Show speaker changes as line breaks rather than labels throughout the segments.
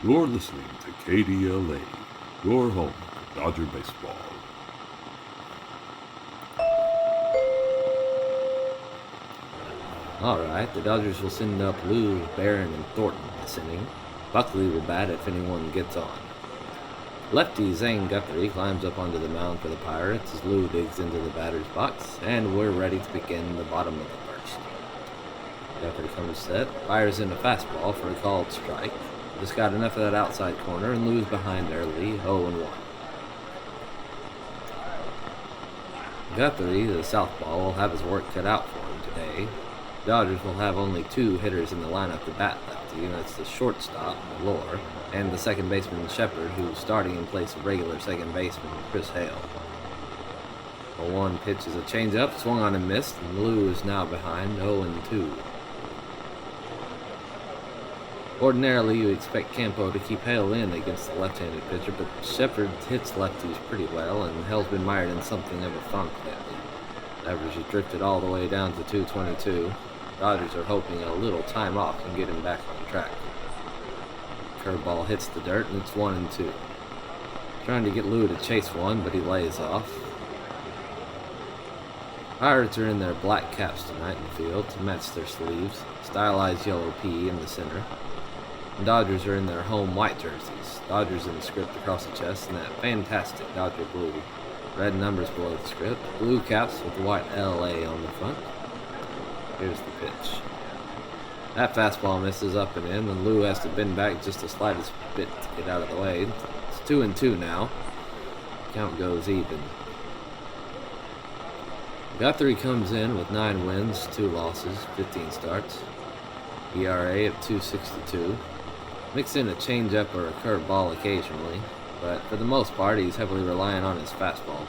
You're listening to KDLA, your home for Dodger baseball.
Alright, the Dodgers will send up Lou, Barron, and Thornton this inning. Buckley will bat if anyone gets on. Lefty Zayne Guthrie climbs up onto the mound for the Pirates as Lou digs into the batter's box, and we're ready to begin the bottom of the first. Guthrie comes set, fires in a fastball for a called strike. Just got enough of that outside corner, and Lou's behind early, 0-1. Guthrie, the southpaw, will have his work cut out for him today. Dodgers will have only two hitters in the lineup to bat lefty, and that's the shortstop, Malore, and the second baseman, Shepard, who's starting in place of regular second baseman, Chris Hale. The 1 pitch is a changeup, swung on and missed, and Lou is now behind, 0-2. Ordinarily, you expect Campo to keep Hale in against the left-handed pitcher, but Shepard hits lefties pretty well, and Hale's been mired in something of a funk lately. Average has drifted all the way down to 222. Dodgers are hoping a little time off can get him back on track. Curveball hits the dirt, and it's 1-2. Trying to get Lou to chase one, but he lays off. Pirates are in their black caps tonight in the field to match their sleeves, stylized yellow P in the center. And Dodgers are in their home white jerseys, Dodgers in the script across the chest, and that fantastic Dodger blue. Red numbers below the script, blue caps with the white LA on the front. Here's the pitch. That fastball misses up and in, and Lou has to bend back just the slightest bit to get out of the way. It's 2-2 now. Count goes even. Guthrie comes in with 9 wins, 2 losses, 15 starts. ERA of 2.62. Mix in a changeup or a curveball occasionally, but for the most part he's heavily relying on his fastball.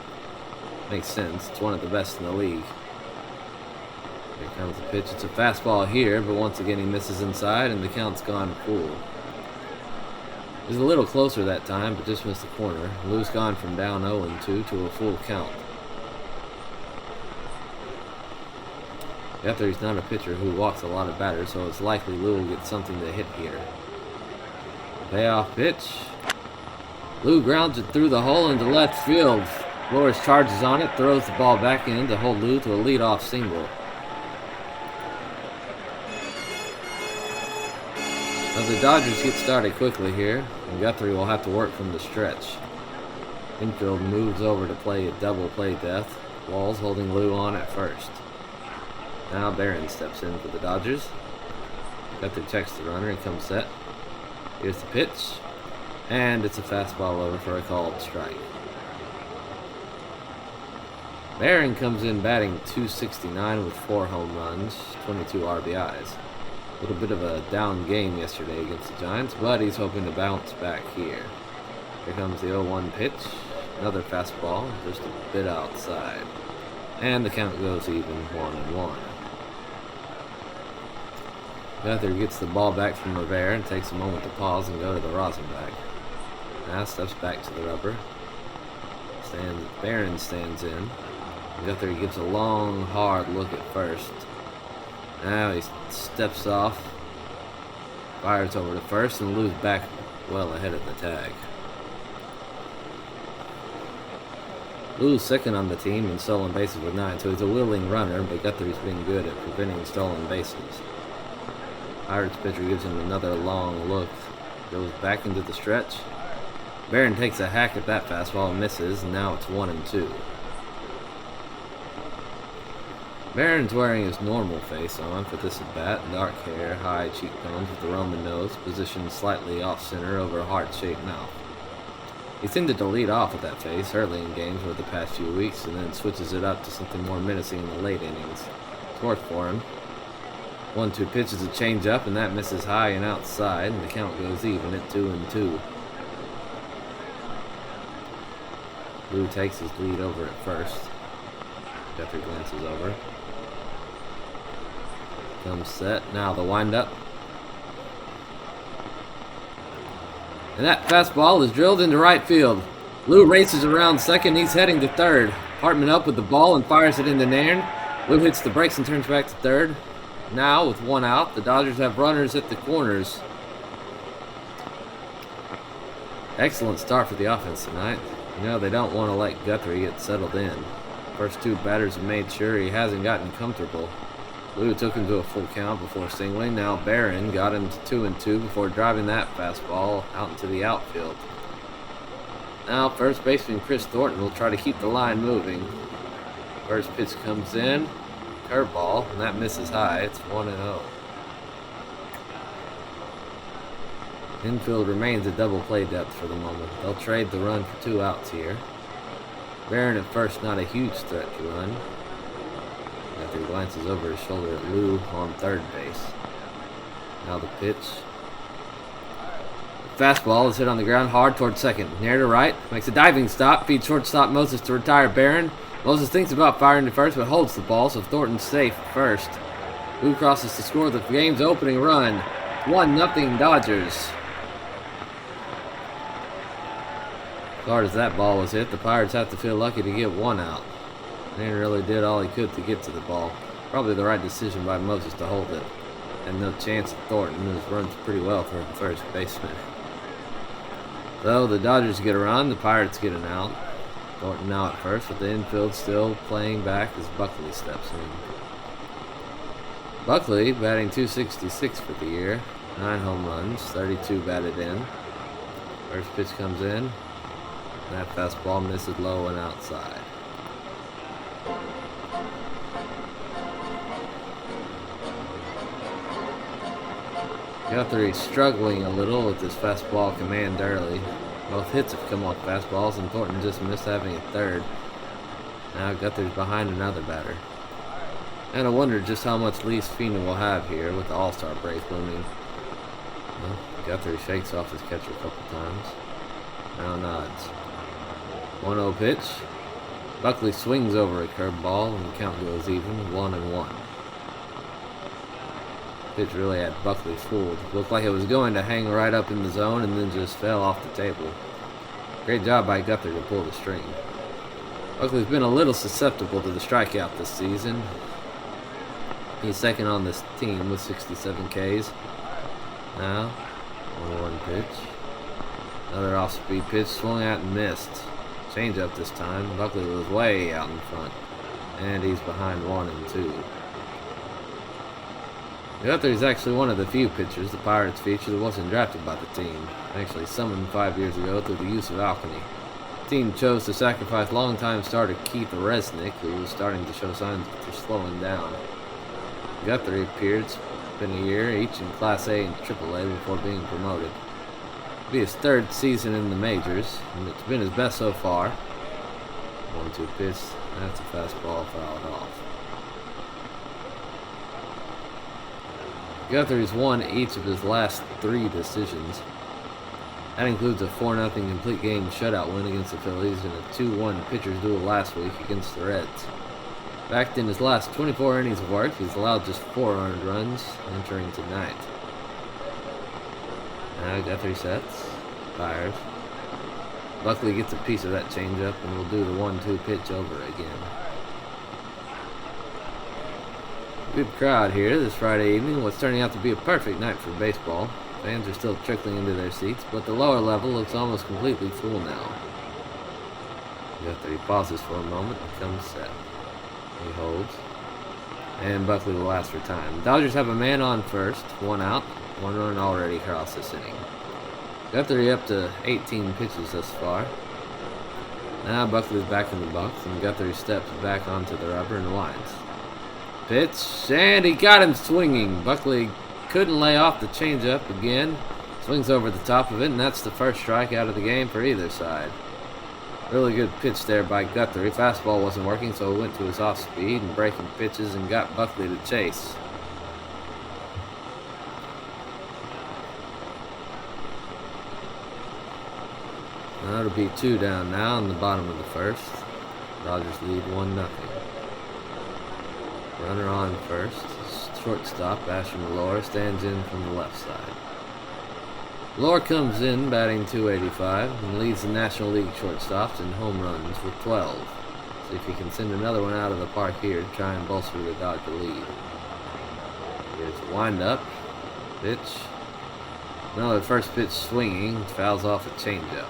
Makes sense, it's one of the best in the league. Here comes the pitch, it's a fastball here, but once again he misses inside and the count's gone full. It was a little closer that time, but just missed the corner. Lou's gone from down 0-2 to a full count. Guthrie's not a pitcher who walks a lot of batters, so it's likely Lou will get something to hit here. Payoff pitch. Lou grounds it through the hole into left field. Flores charges on it, throws the ball back in to hold Lou to a leadoff single. Now the Dodgers get started quickly here, and Guthrie will have to work from the stretch. Infield moves over to play a double play death. Walls holding Lou on at first. Now Barron steps in for the Dodgers. Guthrie checks the runner and comes set. Here's the pitch. And it's a fastball over for a called strike. Barron comes in batting .269 with 4 home runs, 22 RBIs. A little bit of a down game yesterday against the Giants, but he's hoping to bounce back here. Here comes the 0-1 pitch. Another fastball, just a bit outside. And the count goes even, 1-1. Guthrie gets the ball back from Rivera and takes a moment to pause and go to the Rosenbach. Now steps back to the rubber. Barron stands in. Guthrie gives a long, hard look at first. Now he steps off, fires over to first, and Lou's back well ahead of the tag. Lou's second on the team in stolen bases with 9, so he's a willing runner, but Guthrie's been good at preventing stolen bases. Pirates pitcher gives him another long look, goes back into the stretch. Barron takes a hack at that fastball and misses, and now it's 1-2. Barron's wearing his normal face on for this at-bat, dark hair, high cheekbones with a Roman nose, positioned slightly off-center over a heart-shaped mouth. He tended to lead off with that face early in games over the past few weeks, and then switches it up to something more menacing in the late innings. It's worked for him. 1-2 pitch is a change-up, and that misses high and outside, and the count goes even at 2-2. Lou takes his lead over at first. Guthrie glances over. Comes set. Now the windup. And that fastball is drilled into right field. Lou races around second. He's heading to third. Hartman up with the ball and fires it into Nairn. Lou hits the brakes and turns back to third. Now, with one out, the Dodgers have runners at the corners. Excellent start for the offense tonight. You know, they don't want to let Guthrie get settled in. First two batters have made sure he hasn't gotten comfortable. Lou took him to a full count before singling. Now Barron got him to 2-2 before driving that fastball out into the outfield. Now first baseman Chris Thornton will try to keep the line moving. First pitch comes in, curveball, and that misses high. It's 1-0. Infield remains a double play depth for the moment. They'll trade the run for 2 outs here. Barron at first, not a huge threat to run. After he glances over his shoulder at Lou on third base. Now the pitch. The fastball is hit on the ground hard towards second. Near to right, makes a diving stop, feeds shortstop Moses to retire Barron. Moses thinks about firing to first, but holds the ball, so Thornton's safe at first. Lou crosses to score the game's opening run. 1-0 Dodgers. As hard as that ball was hit, the Pirates have to feel lucky to get 1 out. Nairn really did all he could to get to the ball. Probably the right decision by Moses to hold it. And no chance at Thornton, who runs pretty well for a first baseman. Though the Dodgers get a run, the Pirates get an out. Thornton now at first, with the infield still playing back as Buckley steps in. Buckley batting .266 for the year. 9 home runs, 32 batted in. First pitch comes in. That fastball misses low and outside. Guthrie struggling a little with his fastball command early. Both hits have come off fastballs, and Thornton just missed having a third. Now Guthrie's behind another batter. And I wonder just how much Lee Sfina will have here with the All-Star break looming. Well, Guthrie shakes off his catcher a couple times. Now nods. 1-0 pitch. Buckley swings over a curveball, and the count goes even, 1-1. Pitch really had Buckley fooled. Looked like it was going to hang right up in the zone and then just fell off the table. Great job by Guthrie to pull the string. Buckley's been a little susceptible to the strikeout this season. He's second on this team with 67 Ks. Now, 1-1 pitch. Another off-speed pitch, swung out and missed. Change-up this time. Buckley was way out in front. And he's behind 1-2. Guthrie is actually one of the few pitchers the Pirates feature that wasn't drafted by the team. Actually summoned 5 years ago through the use of alchemy. The team chose to sacrifice longtime starter Keith Resnick, who was starting to show signs of slowing down. Guthrie appeared, spent a year each in Class A and AAA before being promoted. It'll be his third season in the majors, and it's been his best so far. 1-2 pitch, that's a fastball fouled off. Guthrie's won each of his last 3 decisions. That includes a 4-0 complete game shutout win against the Phillies and a 2-1 pitcher's duel last week against the Reds. Back in his last 24 innings of work, he's allowed just 4 earned runs entering tonight. Now Guthrie sets, fires. Buckley gets a piece of that changeup and will do the 1-2 pitch over again. Good crowd here this Friday evening. What's turning out to be a perfect night for baseball. Fans are still trickling into their seats, but the lower level looks almost completely full now. Guthrie pauses for a moment and comes set. He holds. And Buckley will ask for time. Dodgers have a man on first, 1 out, 1 run already across this inning. Guthrie up to 18 pitches thus far. Now Buckley's back in the box, and Guthrie steps back onto the rubber and winds. Pitch, and he got him swinging. Buckley couldn't lay off the changeup again. Swings over the top of it, and that's the first strikeout of the game for either side. Really good pitch there by Guthrie. Fastball wasn't working, so he went to his off-speed and breaking pitches and got Buckley to chase. That'll be 2 down now in the bottom of the first. Dodgers lead 1-0. Runner on first. Shortstop, Asher Malora, stands in from the left side. Lore comes in batting .285 and leads the National League shortstops in home runs with 12. See if he can send another one out of the park here to try and bolster the Dodger lead. Here's a wind-up, pitch. Another first pitch swinging, fouls off a changeup.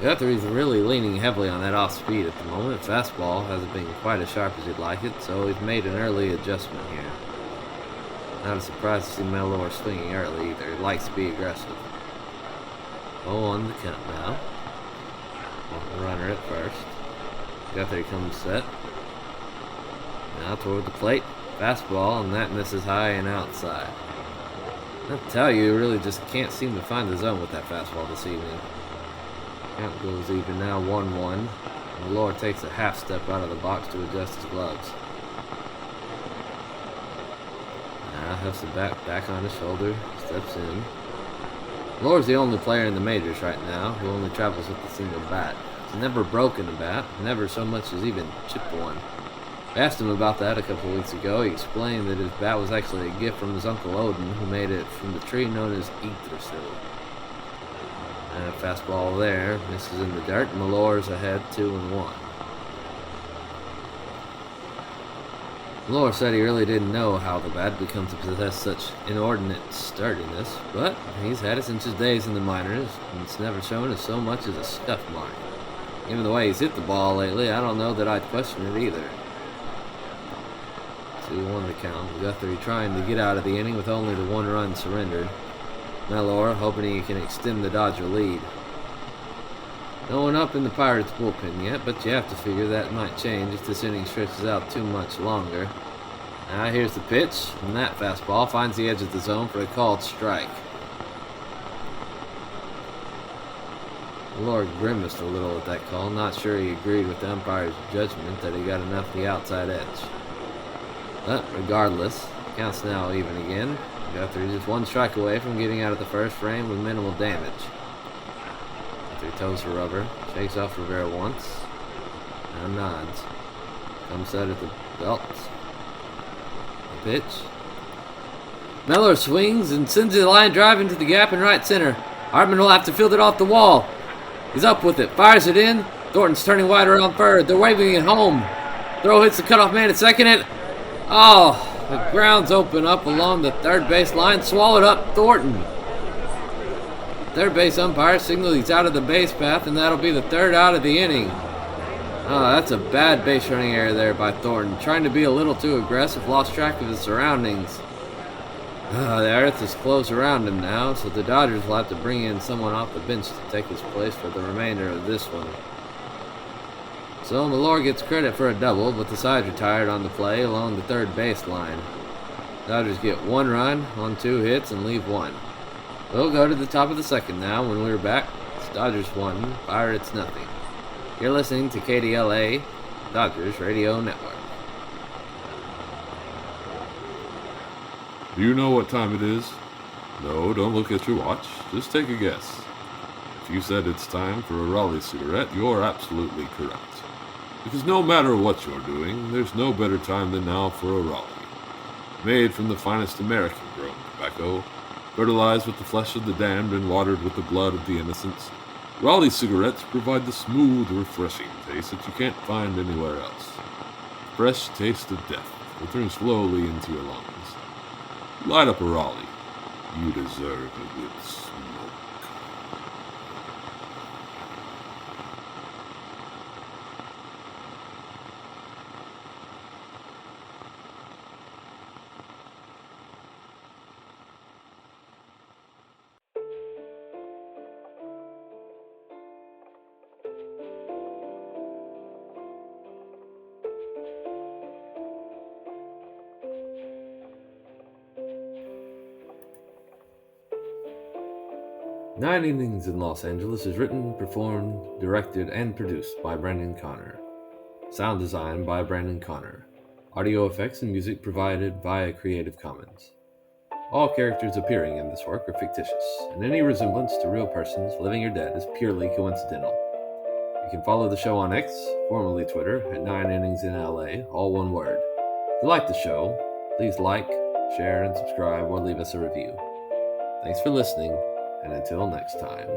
Guthrie's really leaning heavily on that off speed at the moment. Fastball hasn't been quite as sharp as he'd like it, so he's made an early adjustment here. Not a surprise to see Mellor swinging early either. He likes to be aggressive. 0-1 the count now. Runner at first. Guthrie comes set. Now toward the plate. Fastball, and that misses high and outside. I'll tell you, you really just can't seem to find the zone with that fastball this evening. Count goes even now, 1-1. Mellor takes a half step out of the box to adjust his gloves. Now hefts the bat back on his shoulder, steps in. Mellor's the only player in the majors right now who only travels with a single bat. He's never broken a bat, never so much as even chipped one. I asked him about that a couple of weeks ago. He explained that his bat was actually a gift from his Uncle Odin, who made it from the tree known as Yggdrasil. And a fastball there, misses in the dirt. Mellor's ahead 2-1. Mellor said he really didn't know how the bat would come to possess such inordinate sturdiness, but he's had it since his days in the minors, and it's never shown as so much as a scuff mark. Given the way he's hit the ball lately, I don't know that I'd question it either. 2-1 the count. Guthrie trying to get out of the inning with only the one run surrendered. Mellor hoping he can extend the Dodger lead. No one up in the Pirates bullpen yet, but you have to figure that might change if this inning stretches out too much longer. Now here's the pitch, and that fastball finds the edge of the zone for a called strike. Mellor grimaced a little at that call, not sure he agreed with the umpire's judgment that he got enough the outside edge. But regardless, counts now even again. Guthrie just one strike away from getting out of the first frame with minimal damage. Guthrie toes the rubber, shakes off Rivera once, and nods. Comes set at the belt. The pitch. Mellor swings and sends a line drive into the gap in right center. Hartman will have to field it off the wall. He's up with it, fires it in. Thornton's turning wide around third. They're waving it home. Throw hits the cutoff man at second. The ground's open up along the third base line. Swallowed up Thornton. Third base umpire signaled he's out of the base path, and that'll be the third out of the inning. That's a bad base running error there by Thornton. Trying to be a little too aggressive, lost track of his surroundings. The earth is close around him now, so the Dodgers will have to bring in someone off the bench to take his place for the remainder of this one. So Mellor gets credit for a double, but the side's retired on the play along the third base line. Dodgers get one run on 2 hits and leave one. We'll go to the top of the second now. When we're back, it's Dodgers 1, Pirates nothing. You're listening to KDLA, Dodgers Radio Network.
Do you know what time it is? No, don't look at your watch. Just take a guess. If you said it's time for a Raleigh cigarette, you're absolutely correct. Because no matter what you're doing, there's no better time than now for a Raleigh. Made from the finest American-grown tobacco, fertilized with the flesh of the damned and watered with the blood of the innocents, Raleigh cigarettes provide the smooth, refreshing taste that you can't find anywhere else. Fresh taste of death filtering slowly into your lungs. Light up a Raleigh. You deserve a good smoke.
Nine Innings in Los Angeles is written, performed, directed, and produced by Brandon Connor. Sound design by Brandon Connor. Audio effects and music provided via Creative Commons. All characters appearing in this work are fictitious, and any resemblance to real persons, living or dead, is purely coincidental. You can follow the show on X, formerly Twitter, at 9 Innings in LA, all one word. If you like the show, please like, share and subscribe, or leave us a review. Thanks for listening, and until next time.